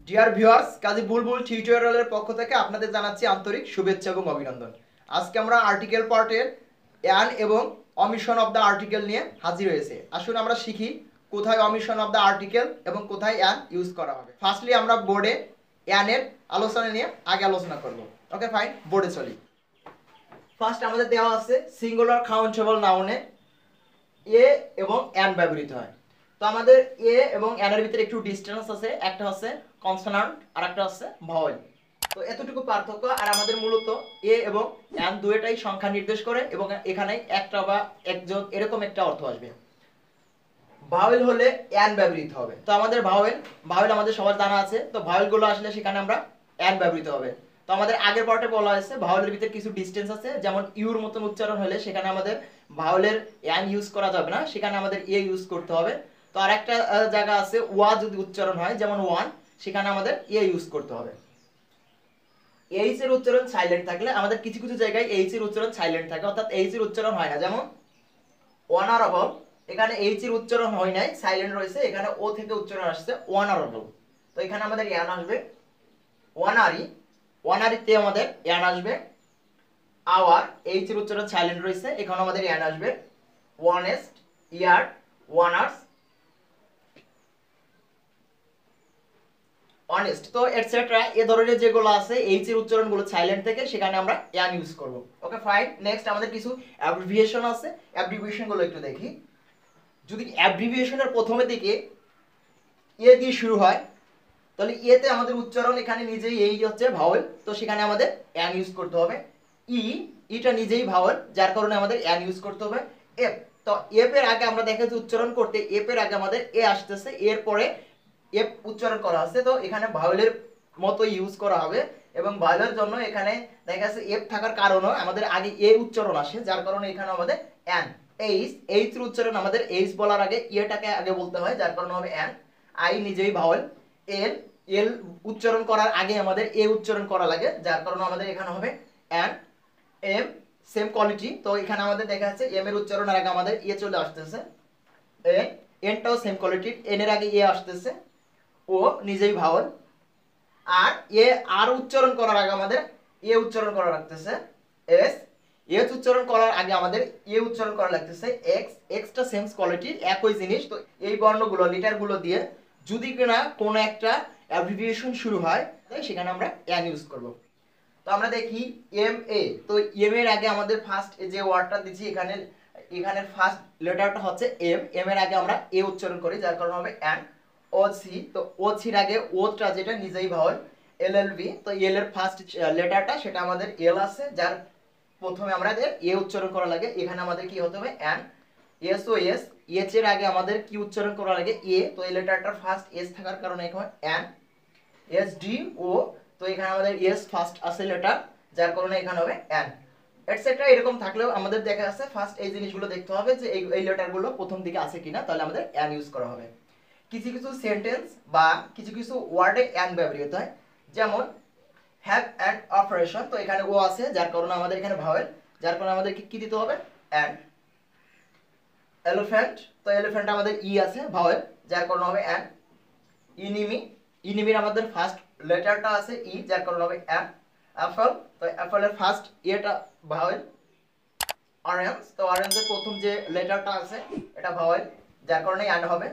Dear viewers, কাজী বুলবুল টিউটোরিয়ালের পক্ষ থেকে আপনাদের জানাচ্ছি আন্তরিক শুভেচ্ছা এবং অভিনন্দন। আজকে আমরা আর্টিকেল পার্টের অ্যান এবং অমিশন অফ দ্য আর্টিকেল নিয়ে হাজির হয়েছে। আসুন আমরা শিখি কোথায় অমিশন অফ দ্য আর্টিকেল এবং কোথায় অ্যান ইউজ করা হবে। ফার্স্টলি আমরা বোর্ডে অ্যানের আলোচনা নিয়ে আগে আলোচনা করব। ওকে ফাইন, বোর্ডে চলি। ফার্স্ট আমাদের দেওয়া আছে সিঙ্গুলার কাউন্টেবল নাউনে এ এবং অ্যান ব্যবহৃত হয়। তো আমাদের এ এবং অ্যান এর ভিতরে একটু ডিসটেন্স আছে, একটা হচ্ছে কনসোনান্ট আর একটা হচ্ছে ভাওয়েল। তো এতটুকু পার্থক্য। আর আমাদের মূলত এ এবং অ্যান দুইটাই সংখ্যা নির্দেশ করে এবং এখানে একটা বা একজন এরকম একটা অর্থ আসবে। ভাওয়েল হলে অ্যান ব্যবহৃত হবে। তো আমাদের ভাওয়েল আমাদের সবার জানা আছে। তো ভাওয়েলগুলো আসলে সেখানে আমরা অ্যান ব্যবহৃত হবে। তো আমাদের আগের পার্টে বলা হয়েছে ভাওয়েলের ভিতরে কিছু ডিসটেন্স আছে, যেমন ইউর মতন উচ্চারণ হলে সেখানে আমাদের ভাওয়েলের অ্যান ইউজ করা যাবে না, সেখানে আমাদের এ ইউজ করতে হবে। তো আরেকটা জায়গা আছে ওয়া যদি উচ্চারণ হয়, যেমন ওয়ান, সেখানে আমাদের এ ইউজ করতে হবে। এইচ এর উচ্চারণ সাইলেন্ট থাকলে আমাদের কিছু কিছু জায়গায় এইচ এর উচ্চারণ সাইলেন্ট থাকে, অর্থাৎ এইচ এর উচ্চারণ হয় না, যেমন অনারেবল, এখানে এইচ এর উচ্চারণ হয় নাই, সাইলেন্ট রয়েছে, এখানে ও থেকে উচ্চারণ আসছে অনারেবল। তো এখানে আমাদের ইয়ান আসবে ওয়ানারি, ওয়ানারিতে আমাদের ইয়ান আসবে আওয়ার, এইচ এর উচ্চারণ সাইলেন্ট রয়েছে, এখানে আমাদের ইয়ান আসবে ওয়ানেস্ট, ইয়ার, ওয়ানার্স, অনেস্ট। তো এটসেট্রা এ ধরনের যেগুলো আছে এইচ এর উচ্চারণগুলো সাইলেন্ট থেকে সেখানে আমরা ইয়ান ইউজ করব। Okay fine. নেক্সট আমাদের কিছু অ্যাব্রিভিয়েশন আছে, অ্যাব্রিভিয়েশনগুলো একটু দেখি। যদি অ্যাব্রিভিয়েশনের প্রথমে দিকে এ দিয়ে শুরু হয়, তাহলে এতে আমাদের উচ্চারণ এখানে নিজেই এই হচ্ছে ভাওয়েল, তো সেখানে আমাদের অ্যান ইউজ করতে হবে। ইটা নিজেই ভাওয়েল, যার কারণে আমাদের অ্যান ইউজ করতে হবে। এফ, তো এফ এর আগে আমরা দেখেছি উচ্চারণ করতে এফ এর আগে আমাদের এ আসতেছে, এরপরে এফ উচ্চারণ করা আছে, তো এখানে ভাওয়েলের মতো ইউজ করা হবে। এবং ভাওয়েলের জন্য এখানে দেখা যাচ্ছে এফ থাকার কারণে আমাদের আগে এ উচ্চারণ আসে, যার কারণে এখানে আমাদের অ্যান। এইচ এর উচ্চারণ আমাদের এইচ বলার আগে এটাকে আগে বলতে হয়, যার কারণে হবে অ্যান। আই নিজেই ভাওয়েল। এল, এল উচ্চারণ করার আগে আমাদের এ উচ্চারণ করা লাগে, যার কারণে আমাদের এখানে হবে অ্যান। এম সেম কোয়ালিটি, তো এখানে আমাদের দেখা যাচ্ছে এম এর উচ্চারণের আগে আমাদের এ চলে আসতেছে। এনটাও সেম কোয়ালিটির, এন এর আগে এ আসতেছে, ও নিজেই ভাওয়েল। আর এ আর উচ্চারণ করার আগে আমাদের এ উচ্চারণ করা লাগতেছে। এস, এস উচ্চারণ করার আগে আমাদের এ উচ্চারণ করা লাগতেছে। এক্স, এক্সটা সেম কোয়ালিটির, একই জিনিস। তো এই বর্ণগুলো লিটারগুলো দিয়ে যদি কিনা কোনো একটা অ্যাব্রিভিয়েশন শুরু হয়, সেখানে আমরা অ্যান ইউজ করব। তো আমরা দেখি এম এ, তো এম এর আগে আমাদের ফার্স্ট যে ওয়ার্ডটা দিচ্ছি এখানে, এখানে ফার্স্ট লেটারটা হচ্ছে এম, এম এর আগে আমরা এ উচ্চারণ করি, যার কারণে হবে অ্যান। ও সি, তো ও সির আগে ওটা যেটা নিজেই ভাওয়েল। এল এল বি, তো এল এর ফার্স্ট লেটারটা সেটা আমাদের এল আছে, যার প্রথমে আমাদের এ উচ্চারণ করা লাগে, এখানে আমাদের কি হতে হবে an. S O S, S এর আগে আমাদের কি উচ্চারণ করা লাগে এ, তো এই লেটারটার ফার্স্ট এস থাকার কারণে এখানে অ্যান। এস ডি ও, তো এখানে আমাদের এস ফার্স্ট আছে লেটার, যার কারণে এখানে হবে অ্যান। এটসেট্রা এরকম থাকলেও আমাদের দেখা যাচ্ছে ফার্স্ট এই জিনিসগুলো দেখতে হবে যে এই লেটারগুলো প্রথম দিকে আছে কিনা, তাহলে আমাদের অ্যান ইউজ করা হবে। কিছু কিছু সেন্টেন্স বা কিছু কিছু ওয়ার্ডে অ্যান ব্যবহৃত হয়, যেমন হ্যাভ অ্যান অপারেশন, তো এখানে ও আছে, যার কারণে আমাদের এখানে ভাওয়েল, যার কারণে আমাদের কি দিতে হবে অ্যান। এলিফ্যান্ট, তো এলিফ্যান্ট আমাদের ই আছে ভাওয়েল, যার কারণে হবে অ্যান। ইনিমি, ইনিমির আমাদের ফার্স্ট লেটারটা আছে ই, যার কারণে হবে অ্যান। অ্যাপল, তো অ্যাপলের ফার্স্ট এটা ভাওয়েল। অরেঞ্জ, তো অরেঞ্জের প্রথম যে লেটারটা আছে এটা ভাওয়েল, যার কারণে অ্যান হবে।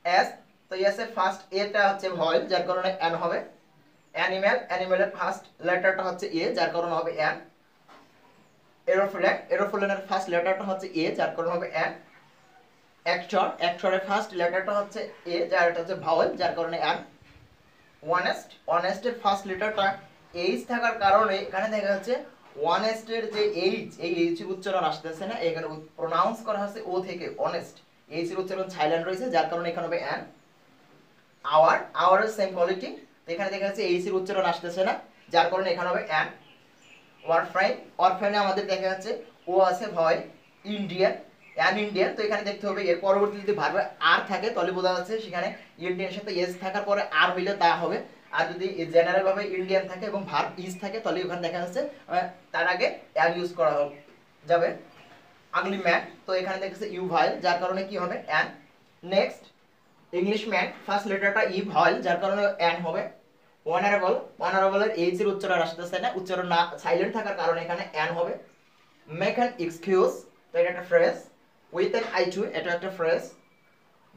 এস, তো এস এর ফার্স্ট এটা হচ্ছে ভাওয়েল, যার কারণে অ্যান হবে। অ্যানিমেল, অ্যানিমেলের ফার্স্ট লেটারটা হচ্ছে এ, যার কারণে হবে অ্যান। এরোপ্লেন, এরোপ্লেনের ফার্স্ট লেটারটা হচ্ছে এ, যার কারণে হবে অ্যান। অ্যাক্টর, অ্যাক্টরের ফার্স্ট লেটারটা হচ্ছে এ, যার এটা হচ্ছে ভাওয়েল, যার কারণে অ্যান। ওয়ানেস্ট, অনেস্টের ফার্স্ট লেটারটা এইচ থাকার কারণে এখানে দেখা যাচ্ছে ওয়ানেস্টের যে এইচ, এই এইচ এর উচ্চারণ আসতেছে না, এখানে প্রোনাউন্স করা হচ্ছে ও থেকে অনেস্ট, এইচ এর উচ্চারণ সাইলেন্ট রয়েছে, যার কারণে এখানে হবে অ্যান। আওয়ার, আওয়ারের সেম কোয়ালিটি, এখানে দেখা যাচ্ছে এইচ এর উচ্চারণ আসতেছে না, যার কারণে এখানে হবে অ্যান। ওয়ারফ্রাইন, ওয়ারফ্রাইনে আমাদের দেখা যাচ্ছে ও আছে ভয়। ইন্ডিয়ান, অ্যান ইন্ডিয়ান, তো এখানে দেখতে হবে এর পরবর্তী যদি ভার্বে আর থাকে তাহলে বোঝা যাচ্ছে সেখানে ইন্ডিয়ানের সাথে এস থাকার পরে আর হইলে তা হবে। আর যদি জেনারেল ভাবে ইন্ডিয়ান থাকে এবং ভার্ব ইজ থাকে তাহলে ওখানে দেখা যাচ্ছে তার আগে অ্যান ইউজ করা যাবে। আগলি ম্যান, তো এখানে দেখছে ইউ ভাইল, যার কারণে কি হবে অ্যান। নেক্সট ইংলিশম্যান ফার্স্ট লেটারটা ই ভাওয়েল যার কারণে এন হবে। অনারেবল, অনারেবলের এইচ এর উচ্চারণ আসতেছে না, উচ্চারণ না সাইলেন্ট থাকার কারণে এখানে এন হবে। মেক অ্যান এক্সকিউজ, তো এটা একটা phrase. With an eye to, এটা একটা ফ্রেজ।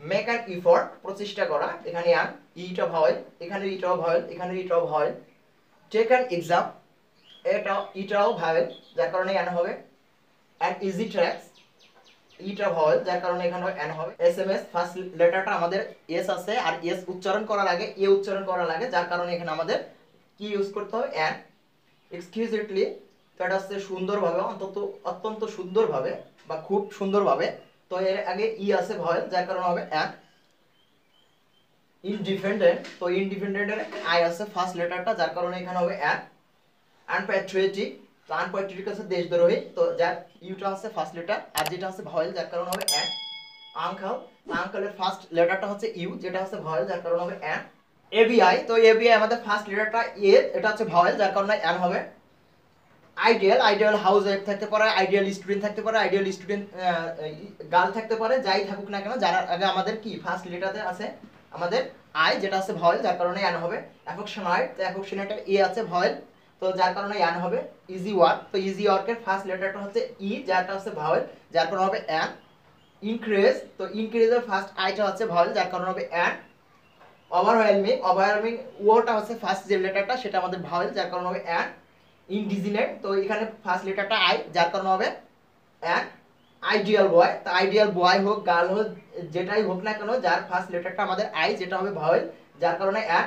মেক অ্যান ইফোর্ট, প্রচেষ্টা করা, এখানে আন, ইটা ভাওয়েল, এখানে ইটাও ভাওয়েল, এখানে ইটাও ভাওয়েল। টেক অ্যান এক্সাম, এটা ইটাও ভাওয়েল যার কারণে এন হবে। An easy tracts, eta vowel যার কারণে এখানে এন হবে। এসএমএস ফার্স্ট লেটারটা আমাদের এস আছে, আর এস উচ্চারণ করার আগে এ উচ্চারণ করা লাগে যার কারণে এখানে আমাদের কি ইউজ করতে হবে, এন। এক্সকিউজেটলি, তো এটা হচ্ছে সুন্দরভাবে, অত্যন্ত সুন্দরভাবে বা খুব সুন্দরভাবে, তো এর আগে ই আছে ভাওয়েল যার কারণে হবে এন। ইনডিপেন্ডেন্ট, তো ইনডিপেন্ডেন্টের আই আছে ফার্স্ট লেটারটা যার কারণে এখানে হবে এন। আনপ্যাট্রিয়টিক, তো আনপ্যাট্রিয়টিক আছে দেশদ্রোহী, তো যার ইউটা আছে ফার্স্ট লেটার আর যেটা আছে ভাওয়েল যার কারণে হবে এন। আঙ্কেল, আঙ্কেলের ফার্স্ট লেটারটা হচ্ছে ইউ যেটা হচ্ছে ভাওয়েল যার কারণে হবে এন। এবিআই, তো এবিআই আমাদের ফার্স্ট লেটারটা এ, এটা হচ্ছে ভাওয়েল যার কারণে এন হবে। আইডিয়াল, আইডিয়াল হাউস ওয়াইফ থাকতে পারে, আইডিয়াল স্টুডেন্ট থাকতে পারে, আইডিয়াল স্টুডেন্ট গার্ল থাকতে পারে, যাই থাকুক না কেন যার আগে আমাদের কি ফার্স্ট লেটারে আছে আমাদের আই যেটা আছে ভাওয়েল যার কারণে এন হবে। অ্যাফেকশনেট, তো অ্যাফেকশনেটের এ আছে ভাওয়েল, তো যার কারণে এন হবে। ইজি ওয়ার্ক, তো ইজি ওয়ার্কের ফার্স্ট লেটারটা হচ্ছে ই যারটা হচ্ছে ভাওয়েল যার কারণে হবে এন। ইনক্রিজ, তো ইনক্রিজের ফার্স্ট আইটা হচ্ছে ভাওয়েল যার কারণে হবে এন। ওভারওয়েলমিং, ওভারওয়েলমিং ওটা হচ্ছে ফার্স্ট যে লেটারটা সেটা আমাদের ভাওয়েল যার কারণে হবে এন। ইনডিজিনেট, তো এখানে ফার্স্ট লেটারটা আই যার কারণে হবে এন। আইডিয়াল বয়, তো আইডিয়াল বয় হোক গার্ল হোক যেটাই হোক না কেন যার ফার্স্ট লেটারটা আমাদের আই যেটা হবে ভাওয়েল যার কারণে এন।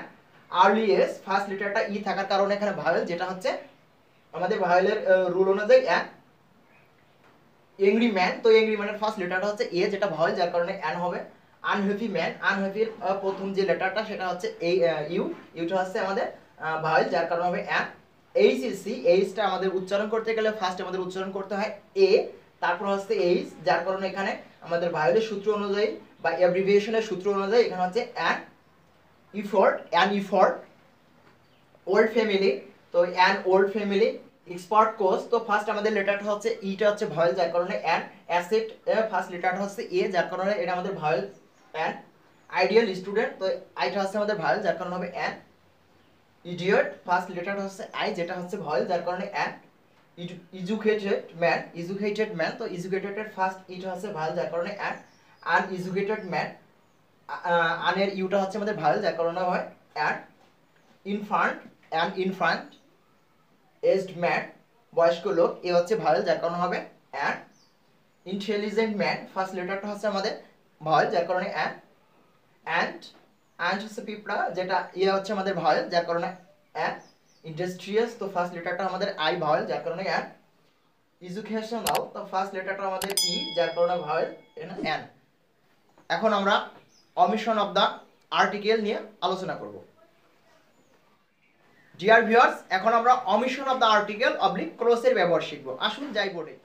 আর্লিয়েস্ট, ফার্স্ট লেটারটা ই থাকার কারণে এখানে ভাওয়েল যেটা হচ্ছে আমাদের ভাওয়েলের রুল অনুযায়ী এন। এংরি ম্যান, তো এংরি ম্যানের ফার্স্ট লেটারটা হচ্ছে এ যেটা ভাওয়েল যার কারণে এন হবে। আনহ্যাপি ম্যান, আনহ্যাপির প্রথম যে লেটারটা সেটা হচ্ছে এই ইউ, ইউটা হচ্ছে আমাদের ভাওয়েল যার কারণে হবে এন। এইচএসসি, এইচটা আমাদের উচ্চারণ করতে গেলে ফার্স্ট আমাদের উচ্চারণ করতে হয় এ, তারপর হচ্ছে এইচ যার কারণে এখানে আমাদের ভাওয়েলের সূত্র অনুযায়ী বা অ্যাব্রিভিয়েশনের সূত্র অনুযায়ী এখানে হচ্ছে an effort, an effort. Old family, তো an old family. Expert course, তো ফার্স্ট আমাদের লেটারটা হচ্ছে ইটা হচ্ছে ভাওয়েল যার কারণে অ্যান। অ্যাসেট, ফার্স্ট লেটারটা হচ্ছে এ যার কারণে এটা আমাদের ভাওয়েল অ্যান। আইডিয়াল স্টুডেন্ট, তো আইটা হচ্ছে আমাদের ভাওয়েল যার কারণে হবে অ্যান। ইডিয়ট, ফার্স্ট লেটারটা হচ্ছে আই যেটা হচ্ছে ভাওয়েল যার কারণে an. Educated man, educated man, তো এডুকেটেডের ফার্স্ট ইটা হচ্ছে ভাওয়েল যার কারণে অ্যান। আনএডুকেটেড ম্যান, আনের ইউটা হচ্ছে আমাদের ভাওয়েল যার কারণে হয় an. Infant, an infant. Aged man, বয়স্ক লোক, এ হচ্ছে ভাওয়েল যার কারণে হবে অ্যান। ইন্টেলিজেন্ট ম্যান, ফার্স্ট লেটারটা হচ্ছে আমাদের ভাওয়েল যার কারণে অ্যান। অ্যান্ড, অ্যান্ড হচ্ছে পিঁপড়া যেটা ইয়ে হচ্ছে আমাদের ভাওয়েল যার কারণে অ্যান। ইন্ডাস্ট্রিয়াস, তো ফার্স্ট লেটারটা আমাদের আই ভাওয়েল যার কারণে অ্যান। এডুকেশনাল, তো ফার্স্ট লেটারটা আমাদের ই যার কারণে ভাওয়েল অ্যান। এখন আমরা অমিশন অফ দ্য আর্টিকেল নিয়ে আলোচনা করব। ডিয়ার ভিউয়ার্স, এখন আমরা omission of the article oblique ক্রসের ব্যবহার শিখব। আসুন যাই বোর্ডে।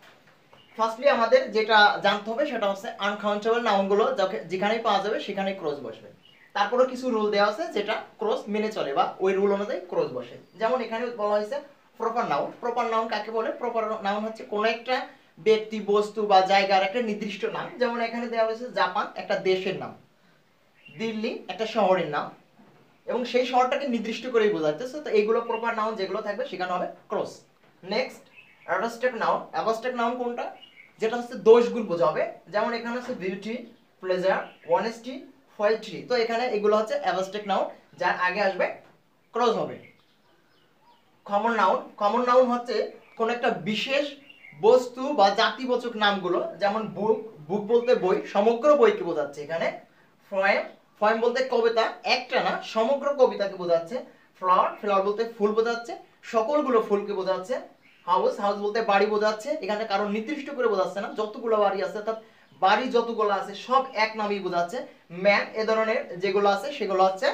ফার্স্টলি আমাদের যেটা জানতে হবে সেটা হচ্ছে আনকাউন্টেবল নাউনগুলো যেখানেই পাওয়া যাবে সেখানেই ক্রস বসবে। তারপরে কিছু রুল দেওয়া আছে যেটা ক্রস মেনে চলে বা ওই রুল অনুযায়ী ক্রস বসে। যেমন এখানে বলা হয়েছে প্রপার নাউন। প্রপার নাউন কাকে বলে? প্রপার নাউন হচ্ছে কোনো একটা ব্যক্তি, বস্তু বা জায়গার একটা নির্দিষ্ট নাম। যেমন এখানে দেওয়া হয়েছে জাপান একটা দেশের নাম, দিল্লি একটা শহরের নাম, এবং সেই শহরটাকে নির্দিষ্ট করেই বোঝাইতেছে। তো এইগুলো প্রপার নাউন যেগুলো থাকবে সেখানে হবে cross. Next abstract noun. Abstract noun কোনটা? যেটা হচ্ছে দোষগুণ বোঝাবে। যেমন এখানে হচ্ছে বিউটি, প্লেজার, অনেস্টি, পোয়েট্রি। তো এখানে এগুলো হচ্ছে অ্যাবস্ট্রাক্ট নাউন, যার আগে আসবে ক্রস হবে। Common noun. কমন নাউন হচ্ছে কোন একটা বিশেষ বস্তু বা জাতিবাচক নামগুলো। যেমন বুক, বুক বলতে বই, সমগ্র বইকে বোঝাচ্ছে এখানে। পোয়েম, পোয়েম বলতে কবিতা, একটা না সমগ্র কবিতাকে বোঝাচ্ছে। ফ্লাওয়ার, ফ্লাওয়ার বলতে ফুল বোঝাচ্ছে, সকলগুলো ফুলকে বোঝাচ্ছে। হাউস, হাউস বলতে বাড়ি বোঝাচ্ছে, এখানে কারণ নির্দিষ্ট করে বোঝাচ্ছে না, যতগুলো বাড়ি আছে অর্থাৎ বাড়ি যতগুলো আছে সব এক নামেই বোঝাচ্ছে। ম্যান, এ ধরনের যেগুলো আছে সেগুলো হচ্ছে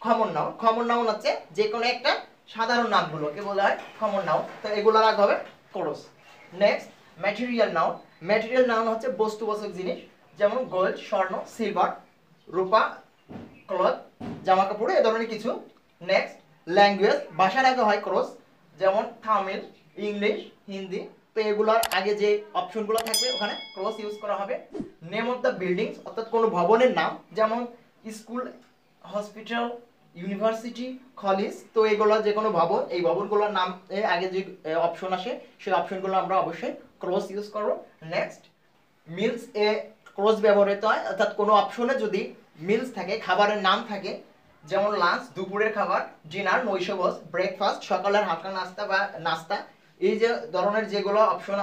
কমন নাউন। কমন নাউন হচ্ছে যে কোনো একটা সাধারণ নামগুলোকে বলা হয় কমন নাউন। তো এগুলো রাখা হবে cross. Next material noun. Material noun হচ্ছে বস্তুবাচক জিনিস, যেমন গোল্ড, স্বর্ণ, সিলভার, রূপা, ক্লথ, জামা কাপড়, এ ধরনের কিছু। Next language. ভাষার আগে হয় ক্রস, যেমন তামিল, ইংলিশ, হিন্দি। তো এগুলোর আগে যে অপশনগুলো থাকবে ওখানে ক্রস ইউজ করা হবে। নেম অফ দ্য বিল্ডিংস, অর্থাৎ কোনো ভবনের নাম, যেমন স্কুল, হসপিটাল, ইউনিভার্সিটি, কলেজ, তো এগুলো যে কোনো ভবন, এই ভবনগুলোর নাম আগে যে অপশন আসে সেই অপশনগুলো আমরা অবশ্যই ক্রস ইউজ করব। নেক্সট, মিলস এ ক্রস ব্যবহৃত হয়, অর্থাৎ কোনো অপশনে যদি মিলস থাকে, খাবারের নাম থাকে, যেমন লাঞ্চ দুপুরের খাবার, ডিনার নৈশভোজ, ব্রেকফাস্ট সকালের হালকা নাস্তা বা নাস্তা, এই যে ধরনের যেগুলো অপশন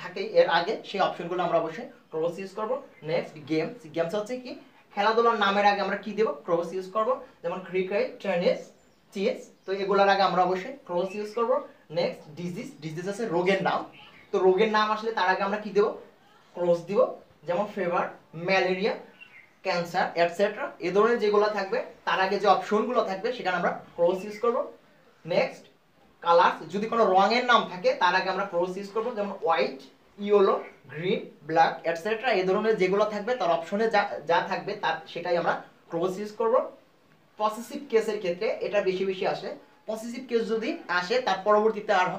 থাকে এর আগে সেই অপশনগুলো আমরা অবশ্যই ক্রস ইউজ করব। নেক্সট, গেমস, গেমস হচ্ছে কি খেলাধুলার নামের আগে আমরা কি দেব, ক্রস ইউজ করব, যেমন ক্রিকেট, টেনিস, চেস, তো এগুলোর আগে আমরা অবশ্যই ক্রস ইউজ করব। নেক্সট, ডিজিজ, ডিজিজ আছে রোগের নাম, তো রোগের নাম আসলে তার আগে আমরা কি দেব, ক্রস দিব, যেমন ফিভার, ম্যালেরিয়া, ক্যান্সার এটসেট্রা, এই ধরনের যেগুলো থাকবে তার আগে যে অপশনগুলো থাকবে সেখানে আমরা ক্রস ইউজ করব। নেক্সট, কালার্স, যদি কোনো রঙের নাম থাকে তার আগে আমরা ক্রস ইউজ করব, যেমন white, yellow, green, black etcetera, এই ধরনের যেগুলো থাকবে তার অপশনে যা যা থাকবে তার সেটাই আমরা ক্রস ইউজ করব। পসেসিভ কেসের ক্ষেত্রে এটা বেশি বেশি আসে, পসেসিভ কেস যদি আসে তার পরবর্তীতে আর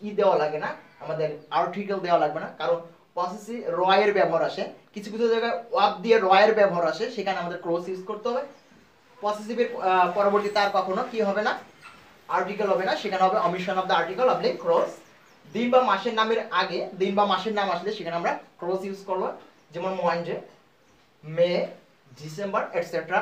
ই দেওয়া লাগে না, আমাদের আর্টিকেল দেওয়া লাগবে না, কারণ পসেসিভ রয়ের ব্যবহার আসে, কিছু কিছু জায়গায় ওয়াব দিয়ে রয়ের ব্যবহার আসে, সেখানে আমাদের ক্রস ইউজ করতে হবে। পসেসিভের পরবর্তীতে আর কখনো কি হবে না, আর্টিকেল হবে না, সেখানে হবে omission of the article of cross. দিন বা মাসের নামের আগে দিন বা মাসের নাম আসলে সেখানে আমরা ক্রস ইউজ করব, যেমন মনডে, মে, ডিসেম্বর এটসেট্রা।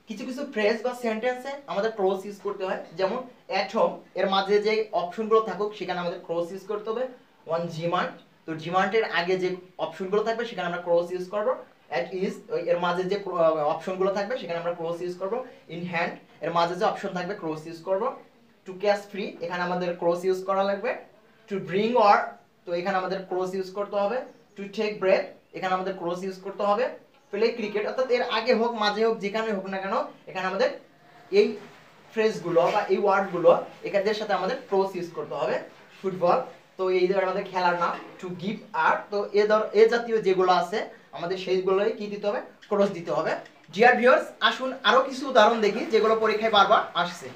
কিছু কিছু ফ্রেজ বা সেন্টেন্সে আমাদের ক্রস ইউজ করতে হয়, যেমন অ্যাট হোম, এর মাঝে যে অপশনগুলো থাকুক সেখানে আমাদের ক্রস ইউজ করতে হবে। ওয়ান জিমান্ট, তো জিমান্টের আগে যে অপশনগুলো থাকবে সেখানে আমরা ক্রস ইউজ করব। অ্যাট ইজ, এর মাঝে যে অপশনগুলো থাকবে সেখানে আমরা ক্রস ইউজ করব। ইন হ্যান্ড, এর মাঝে যে অপশন থাকবে ক্রস ইউজ করব। টু ক্যাশ ফ্রি, এখানে আমাদের ক্রস ইউজ করা লাগবে। টু ব্রিং ওয়ার, তো এখানে আমাদের ক্রস ইউজ করতে হবে। টু টেক ব্রেথ, এখানে আমাদের ক্রস ইউজ করতে হবে। প্লে ক্রিকেট, অর্থাৎ এর আগে হোক মাঝে হোক যেখানে হোক না কেন এখানে আমাদের এই ফ্রেজগুলো বা এই ওয়ার্ডগুলো এখানের সাথে আমাদের ক্রস ইউজ করতে হবে। ফুটবল, তো এই ধর আমাদের খেলার নাম। টু গিভ আর্ট, তো এ জাতীয় যেগুলো আছে আমাদের সেইগুলোই কি দিতে হবে, ক্রস দিতে হবে। ডিয়ার ভিউয়ার্স, আসুন আরো কিছু উদাহরণ দেখি যেগুলো পরীক্ষায় বারবার আসছে।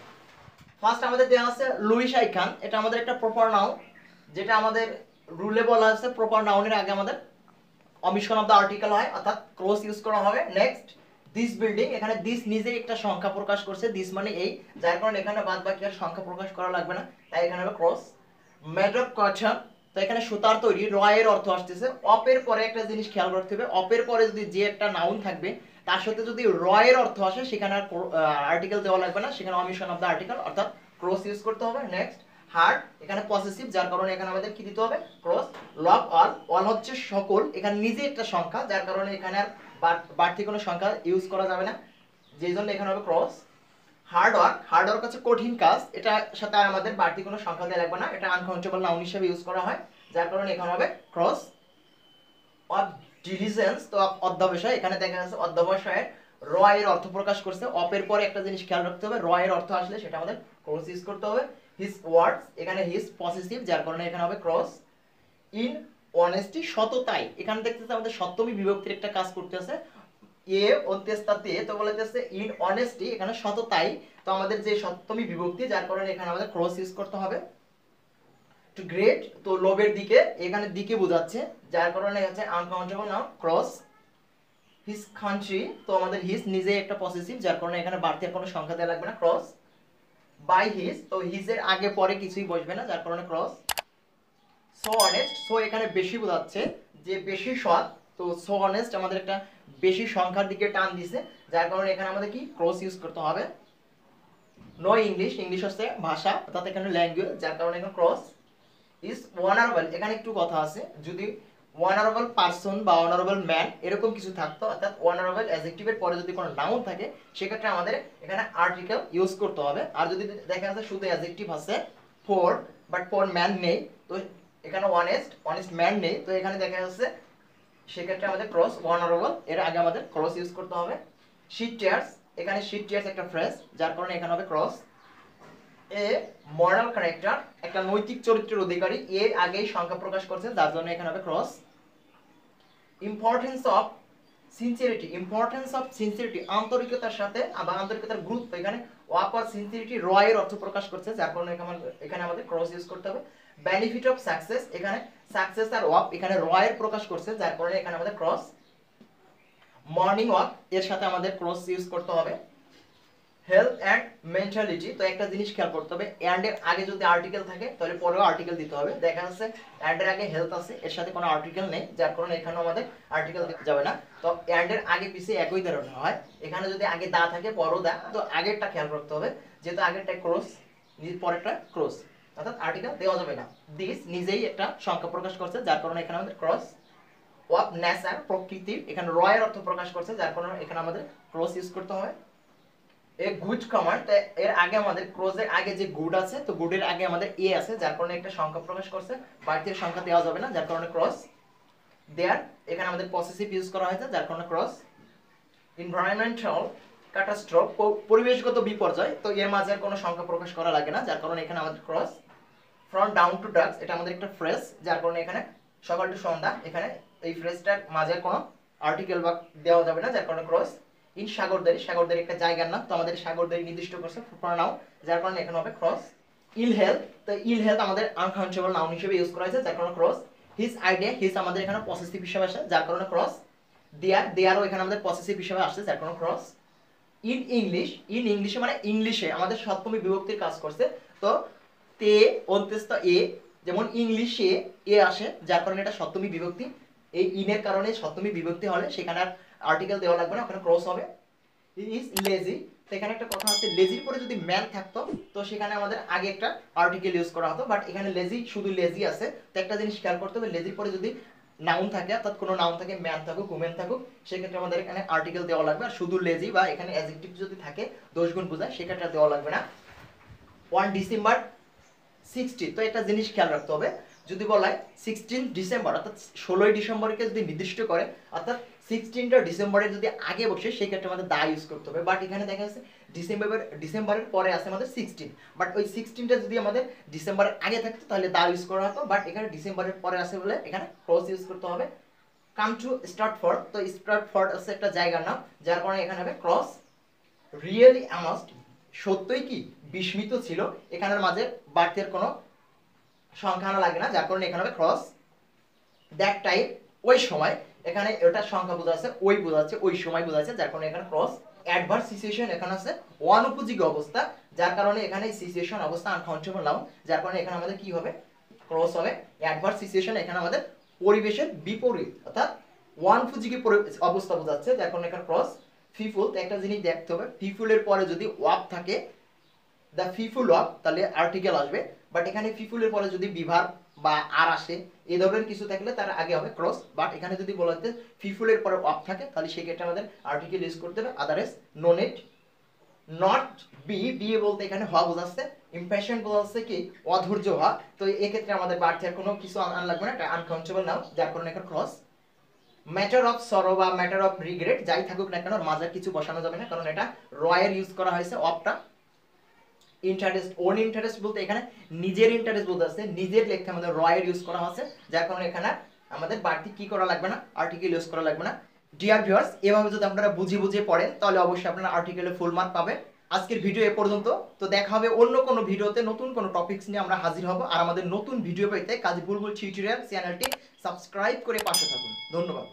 ফার্স্ট আমাদের দেওয়া আছে লুইস আই খান, এটা আমাদের একটা প্রপার নাউন, যেটা আমাদের রুলে বলা আছে প্রপার নাউনের আগে আমাদের অমিশন অফ দ্য আর্টিকেল হয়, অর্থাৎ ক্রস ইউজ করা হবে। নেক্সট, দিস বিল্ডিং, এখানে দিস নিজেই একটা সংখ্যা প্রকাশ করছে, দিস মানে এই, যার কারণে এখানে বাদ বাকি আর সংখ্যা প্রকাশ করা লাগবে না, তাই এখানে হবে ক্রস। মেড অফ কটন, তো এখানে সুতার তৈরি, রয়ের অর্থ আসতেছে। অপের পরে একটা জিনিস খেয়াল রাখতে হবে, অপের পরে যদি যে একটা নাউন থাকবে তার সাথে যদি রয়ের অর্থ আসে সেখানে আর আর্টিকেল দেওয়া লাগবে না, সেখানে অমিশন অফ দ্য আর্টিকেল অর্থাৎ ক্রস ইউজ করতে হবে। নেক্সট, হার্ট, এখানে পসেসিভ, যার কারণে এখানে আমাদের কি দিতে হবে, ক্রস। লাভ অল, অল হচ্ছে সকল, এখানে নিজে একটা সংখ্যা, যার কারণে এখানে আর বাড়তি কোনো সংখ্যা ইউজ করা যাবে না, যেই জন্য এখানে হবে cross. Hard work, hard work হচ্ছে কঠিন কাজ, এটার সাথে আর আমাদের বাড়তি কোনো সংখ্যা দেওয়া লাগবে না, এটা আনকাউন্টেবল নাউন হিসেবে ইউজ করা হয়, যার কারণে এখানে হবে ক্রস। অফ ডিলিজেন্স, তো অধ্যবসায়, এখানে দেখা যাচ্ছে অধ্যবসায়ের র এর অর্থ প্রকাশ করছে, অপের পরে একটা জিনিস খেয়াল রাখতে হবে, র এর অর্থ আসলে সেটা আমাদের ক্রস ইউজ করতে হবে। হিজ ওয়ার্ডস, এখানে হিজ পসেসিভ, যার কারণে এখানে হবে ক্রস। ইন অনেস্টি, সততাই, এখানে দেখতেছে আমাদের সপ্তমী বিভক্তির একটা কাজ করতেছে, এ অন্ত্যেস্তাতে, তো বলতেছে ইন অনেস্টি, এখানে সততাই, তো আমাদের যে সপ্তমী বিভক্তি যার কারণে এখানে আমাদের ক্রস ইউজ করতে হবে। টু গ্রেট, তো লোভের দিকে, এখানে দিকে বোঝাচ্ছে, যার কারণে হচ্ছে uncountable noun cross. His country, তো আমাদের হিজ নিজে একটা পসেসিভ, যার কারণে এখানে বাড়তি কোনো সংখ্যা দেওয়া লাগবে না, ক্রস। বাই হিজ, তো হিজের আগে পরে কিছুই বসবে না, যার কারণে ক্রস। সো অনেস্ট, সো এখানে বেশি বোঝাচ্ছে যে বেশি সৎ, তো সো অনেস্ট আমাদের একটা বেশি সংখ্যার দিকে টান দিছে, যার কারণে এখানে আমাদের কি ক্রস ইউজ করতে হবে। নো ইংলিশ, ইংলিশ হচ্ছে ভাষা, অর্থাৎ এখানে ল্যাঙ্গুয়েজ, যার কারণে এখানে ক্রস। ইজ অনারেবল, এখানে একটু কথা আছে, যদি অনারেবল পারসন বা অনারেবল ম্যান এরকম কিছু থাকতো, অর্থাৎ অনারেবল অ্যাডজেক্টিভের পরে যদি কোনো নাউন থাকে সেক্ষেত্রে আমাদের এখানে আর্টিকেল ইউজ করতে হবে। আর যদি দেখা যাচ্ছে শুধু অ্যাডজেক্টিভ আছে ফর, বাট ফর ম্যান নেই, তো এখানে অনেস্ট, অনেস্ট ম্যান নেই, তো এখানে দেখা যাচ্ছে সেক্ষেত্রে আমাদের ক্রস, অনারেবল এর আগে আমাদের ক্রস ইউজ করতে হবে। শিট টিয়ার্স, এখানে শিট টিয়ার্স একটা ফ্রেজ, যার কারণে এখানে হবে ক্রস। এ মরাল ক্যারেক্টার, একটা নৈতিক চরিত্রের অধিকারী, এর আগেই সংখ্যা প্রকাশ করছে, যার জন্য এখানে হবে cross. Importance of sincerity, importance of sincerity, আন্তরিকতার সাথে বা আন্তরিকতার গুরুত্ব, এখানে ওয়াক অর সিনসিয়ারিটি র এর অর্থ প্রকাশ করছে, যার কারণে এখানে আমাদের ক্রস ইউজ করতে হবে। বেনিফিট অফ সাকসেস, এখানে সাকসেস আর ওয়াক এখানে র এর প্রকাশ করছে, যার কারণে এখানে আমাদের ক্রস। মর্নিং ওয়াক এর সাথে আমাদের ক্রস ইউজ করতে হবে। হেলথ অ্যান্ড মেন্টালিটি, তো একটা জিনিস খেয়াল করতে হবে, অ্যান্ড এর আগে যদি আর্টিকেল থাকে তাহলে পরেও আর্টিকেল দিতে হবে। দেখা যাচ্ছে অ্যান্ড এর আগে হেলথ আছে, এর সাথে কোনো আর্টিকেল নেই, যার কারণে এখানেও আমাদের আর্টিকেল যাবে না। তো অ্যান্ড এর আগে পিছে একই ধরনের হয়, এখানে যদি আগে দা থাকে পরও দা, তো আগেরটা খেয়াল করতে হবে, যেহেতু আগেরটা ক্রস পরেরটা ক্রস, অর্থাৎ আর্টিকেল দেওয়া যাবে না। দিস নিজেই একটা সংখ্যা প্রকাশ করছে, যার কারণে এখানে আমাদের ক্রস। অফ নেচার, প্রকৃতির, এখানে রয়ের অর্থ প্রকাশ করছে, যার কারণে এখানে আমাদের ক্রস ইউজ করতে হয়। এ গুড কমান্ড, এর আগে আমাদের ক্রসের আগে যে গুড আছে, তো গুডের আগে আমাদের এ আছে, যার কারণে একটা সংখ্যা প্রকাশ করছে, বাড়তির সংখ্যা দেওয়া যাবে না, যার কারণে ক্রস। দেয়ার, এখানে আমাদের পসেসিভ ইউজ করা হয়েছে, যার কারণে ক্রস। এনভায়রনমেন্টাল ক্যাটাস্ট্রফ, পরিবেশগত বিপর্যয়, তো এর মাঝে আর কোনো সংখ্যা প্রকাশ করা লাগে না, যার কারণে এখানে আমাদের cross. From down to dusk, এটা আমাদের একটা ফ্রেজ, যার কারণে এখানে সকাল টু সন্ধ্যা, এখানে এই ফ্রেজটার মাঝে কোনো আর্টিকেল বা দেওয়া যাবে না, যার কারণে ক্রস। ইন সাগরদারি, সাগরদারি একটা জায়গার নাম, তো আমাদের সাগরদারি নির্দিষ্ট করছে প্রনাউন, যার কারণে এখানে হবে ক্রস। ইল হেলথ, তো ইল হেলথ আমাদের আনকাউন্টেবল নাউন হিসেবে ইউজ করা হয়েছে, যার কারণে ক্রস। হিজ আইডিয়া, হিজ আমাদের এখানে পসেসিভ হিসেবে আসে, যার কারণে ক্রস। দেয়ার, দেয়ারও এখানে আমাদের পসেসিভ হিসেবে আসছে, যার কারণে ক্রস। ইন ইংলিশ, ইন ইংলিশে মানে ইংলিশে আমাদের সপ্তমী বিভক্তির কাজ করছে, তো তে অন্ত্যস্ত এ, যেমন ইংলিশে এ আসে, যার কারণে এটা সপ্তমী বিভক্তি। এই ইনের কারণে সপ্তমী বিভক্তি হলে সেখানে আর আর্টিকেল দেওয়া লাগবে না, ওখানে ক্রস হবে। হি ইজ লেজি, তো এখানে একটা কথা আছে, লেজির পরে যদি ম্যান থাকতো তো সেখানে আমাদের আগে একটা আর্টিকেল ইউজ করা হতো, বাট এখানে লেজি শুধু লেজি আছে, তো একটা জিনিস খেয়াল করতে হবে, লেজির পরে যদি নাউন থাকে, অর্থাৎ কোনো নাউন থাকে, ম্যান থাকুক উমেন থাকুক, সেক্ষেত্রে আমাদের এখানে আর্টিকেল দেওয়া লাগবে, আর শুধু লেজি বা এখানে অ্যাডজেক্টিভ যদি থাকে দোষ গুণ বোঝায়, সেক্ষেত্রে দেওয়া লাগবে না। 1 ডিসেম্বর 60, তো একটা জিনিস খেয়াল রাখতে হবে, যদি বলা হয় 16 ডিসেম্বর, অর্থাৎ 16 ডিসেম্বরকে যদি নির্দিষ্ট করে, অর্থাৎ 16টা ডিসেম্বরের যদি আগে বসে, সেই ক্ষেত্রে আমাদের দা ইউজ করতে হবে, বাট এখানে দেখা যাচ্ছে ডিসেম্বরের পরে আছে আমাদের 16, বাট ওই 16টা যদি আমাদের ডিসেম্বরের আগে থাকতো তাহলে দা ইউজ করা হতো, বাট এখানে ডিসেম্বরের পরে আছে বলে এখানে ক্রস ইউজ করতে হবে। কাম টু স্টার্টফোর্ড, তো স্টার্টফোর্ড আছে একটা জায়গার নাম, যার কারণে এখানে হবে ক্রস। রিয়েলি অ্যামাস্ট, সত্যই কি বিস্মিত ছিল, এখানের মাঝে বাড়তির কোনো সংখ্যা আনা লাগে না, যার কারণে এখানে হবে ক্রস। দ্যাট টাইম, ওই সময়, এখানে এটা সংখ্যা বোঝাচ্ছে, ওই বোঝাচ্ছে, ওই সময় বোঝাচ্ছে, যার কারণে এখানে ক্রস। অ্যাডভার্স সিচুয়েশন, এখানে আছে অনুপযোগী অবস্থা, যার কারণে এখানে সিচুয়েশন অবস্থা আনকাউন্টেবল নাউন, যার কারণে এখানে আমাদের কি হবে ক্রস হবে। অ্যাডভার্স সিচুয়েশন, এখানে আমাদের পরিবেশের বিপরীত, অর্থাৎ অনুপযোগী অবস্থা বোঝাচ্ছে, যার কারণে এখানে ক্রস। ফিফুল, একটা জিনিস দেখতে হবে, ফিফুলের পরে যদি ওয়াক থাকে, দ্য ফিফুল ওয়াক, তাহলে আর্টিকেল আসবে, বাট এখানে ফিফুলের পরে যদি বিভার বা আর আসে, এই ধরনের কিছু থাকলে তার আগে হবে ক্রস, বাট এখানে যদি বলা হচ্ছে ফিফুলের পরে ওয়াক থাকে, তাহলে সেক্ষেত্রে আমাদের আর্টিকেল ইউজ করতে হবে, otherwise no need. Not be, বিয়ে বলতে এখানে হওয়া বোঝাচ্ছে, ইমপ্রেশন বোঝাচ্ছে কি অধৈর্য হওয়া, তো এক্ষেত্রে আমাদের বাড়তির কোনো কিছু আনা লাগবে না, এটা আনকাউন্টেবল নাও, যার কারণে এখানে ক্রস। ম্যাটার অফ সরো বা ম্যাটার অফ রিগ্রেট, যাই থাকুক না কেন মাঝে কিছু বসানো যাবে না, কারণ এটা রয়ের ইউজ করা হয়েছে, অফটা। ইন্টারেস্ট, ওন ইন্টারেস্ট বলতে এখানে নিজের ইন্টারেস্ট বলতে আছে, নিজের লেখতে আমাদের রয়ের ইউজ করা হচ্ছে, যার কারণে এখানে আমাদের বাড়তি কি করা লাগবে না, আর্টিকেল ইউজ করা লাগবে না। ডিয়ার ভিউয়ার্স, এভাবে যদি আপনারা বুঝিয়ে পড়েন তাহলে অবশ্যই আপনারা আর্টিকেলে ফুল মার্ক পাবেন। আজকের ভিডিও এ পর্যন্ত, তো দেখা হবে অন্য কোনো ভিডিওতে, নতুন কোনো টপিকস নিয়ে আমরা হাজির হব, আর আমাদের নতুন ভিডিও পেতে কাজী বুলবুল টিউটোরিয়াল চ্যানেলটি সাবস্ক্রাইব করে পাশে থাকুন। ধন্যবাদ।